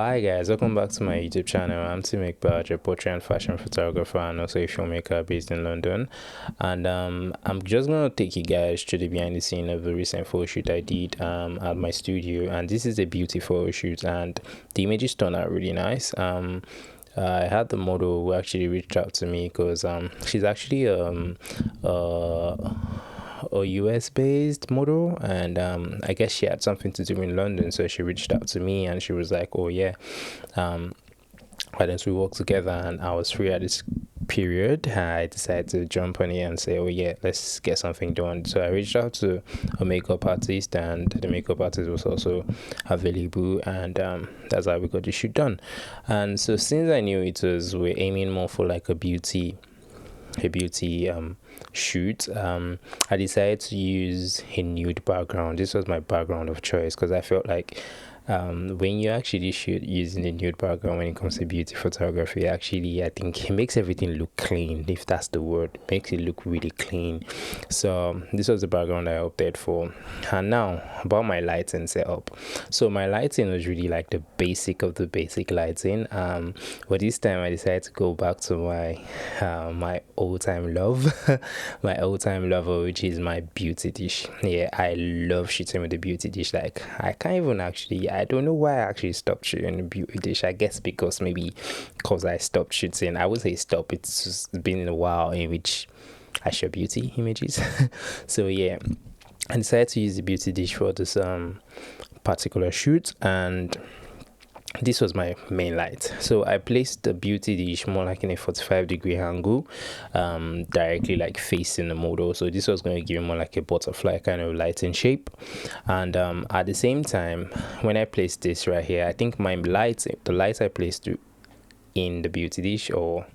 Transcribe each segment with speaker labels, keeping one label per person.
Speaker 1: Hi guys, welcome back to my YouTube channel. I'm Mcbaj, a portrait and fashion photographer and also a filmmaker based in London. And I'm just gonna take you guys to the behind the scene of the recent photo shoot I did at my studio. And this is a beauty photo shoot, and the images turned out really nice. I had the model who actually reached out to me because she's actually a US based model, and I guess she had something to do in London, so she reached out to me and she was like, oh yeah, why don't we work together? And I was free at this period. I decided to jump on it and say, oh yeah, let's get something done. So I reached out to a makeup artist, and the makeup artist was also available, and that's how we got the shoot done. And so since I knew we're aiming more for like a beauty shoot, I decided to use a nude background. This was my background of choice because I felt like when you actually shoot using a nude background when it comes to beauty photography, actually I think it makes everything look clean, if that's the word. It makes it look really clean. So this was the background I opted for. And now about my lighting setup. So my lighting was really like the basic of the basic lighting, but this time I decided to go back to my all-time love my all-time lover, which is my beauty dish. Yeah, I love shooting with the beauty dish. Like I can't even actually, I don't know why I actually stopped shooting the beauty dish. I guess because I stopped shooting. I would say stop, it's just been a while in which I show beauty images. So yeah, I decided to use the beauty dish for this particular shoot, and this was my main light. So I placed the beauty dish more like in a 45-degree angle, directly like facing the model. So this was going to give it more like a butterfly kind of lighting shape. And at the same time, when I placed this right here, I think the light I placed in the beauty dish, or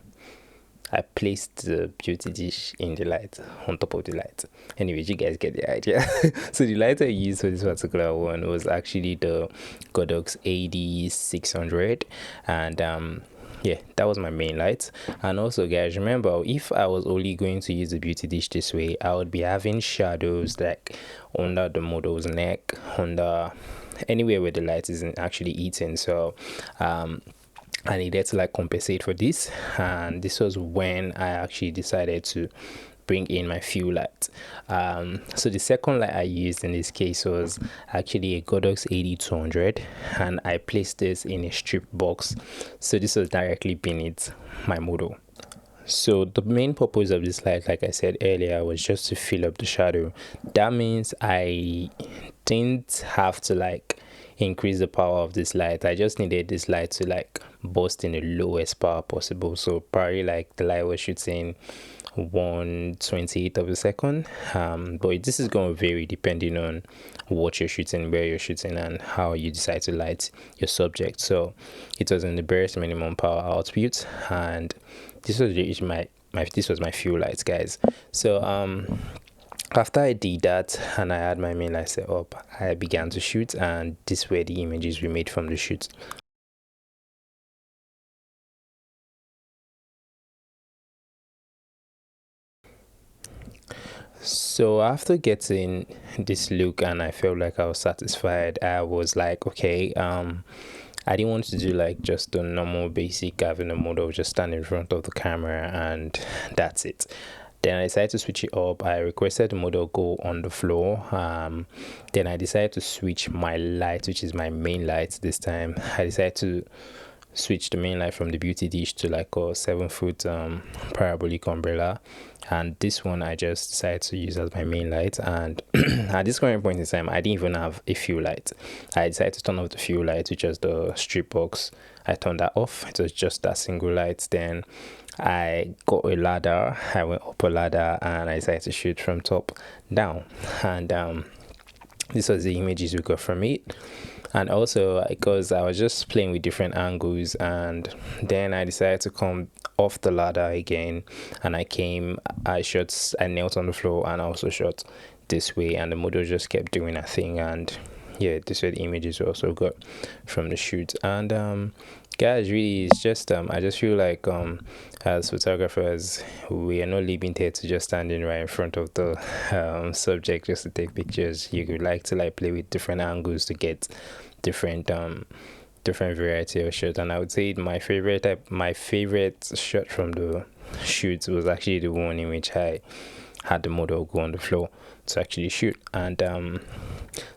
Speaker 1: I placed the beauty dish in the light, on top of the light. Anyways, you guys get the idea. So the light I used for this particular one was actually the Godox AD600, and yeah, that was my main light. And also guys, remember, if I was only going to use the beauty dish this way, I would be having shadows like under the model's neck, under anywhere where the light isn't actually eating. So I needed to like compensate for this, and this was when I actually decided to bring in my fuel light. So the second light I used in this case was actually a Godox AD200, and I placed this in a strip box, so this was directly beneath my model. So the main purpose of this light, like I said earlier, was just to fill up the shadow. That means I didn't have to like increase the power of this light. I just needed this light to like burst in the lowest power possible. So probably like the light was shooting 1/28 of a second, but this is going to vary depending on what you're shooting, where you're shooting, and how you decide to light your subject. So it was in the barest minimum power output, and this was my fuel lights, guys. So after I did that and I had my main light set up, I began to shoot, and these were the images we made from the shoot. So after getting this look and I felt like I was satisfied, I was like, okay, I didn't want to do like just the normal basic having a model just stand in front of the camera and that's it. Then I decided to switch it up. I requested the model go on the floor. Then I decided to switch my light, which is my main light this time. I decided to switch the main light from the beauty dish to like a 7-foot parabolic umbrella, and this one I just decided to use as my main light. And at this current point in time, I didn't even have a fuel light. I decided to turn off the fuel light, which is the strip box. I turned that off. It was just that single light. Then I got a ladder. I went up a ladder and I decided to shoot from top down, and this was the images we got from it. And also because I was just playing with different angles, and then I decided to come off the ladder again, and I knelt on the floor and I also shot this way, and the model just kept doing a thing. And yeah, this were the images we also got from the shoot. And guys, really, it's just I just feel like as photographers, we are not limited to just standing right in front of the subject just to take pictures. You could like to like play with different angles to get different different variety of shot, and I would say my favorite shot from the shoot was actually the one in which I had the model go on the floor to actually shoot. And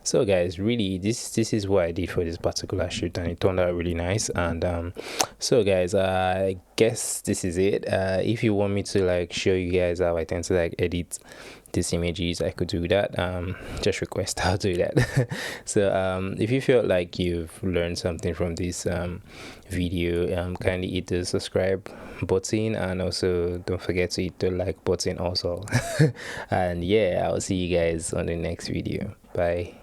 Speaker 1: so guys, really this is what I did for this particular shoot, and it turned out really nice. And so guys, I guess this is it. If you want me to like show you guys how I tend to like edit these images, I could do that. Just request, I'll do that. So if you feel like you've learned something from this video, kindly hit the subscribe button, and also don't forget to hit the like button also. And yeah, I'll see you guys on the next video. Bye.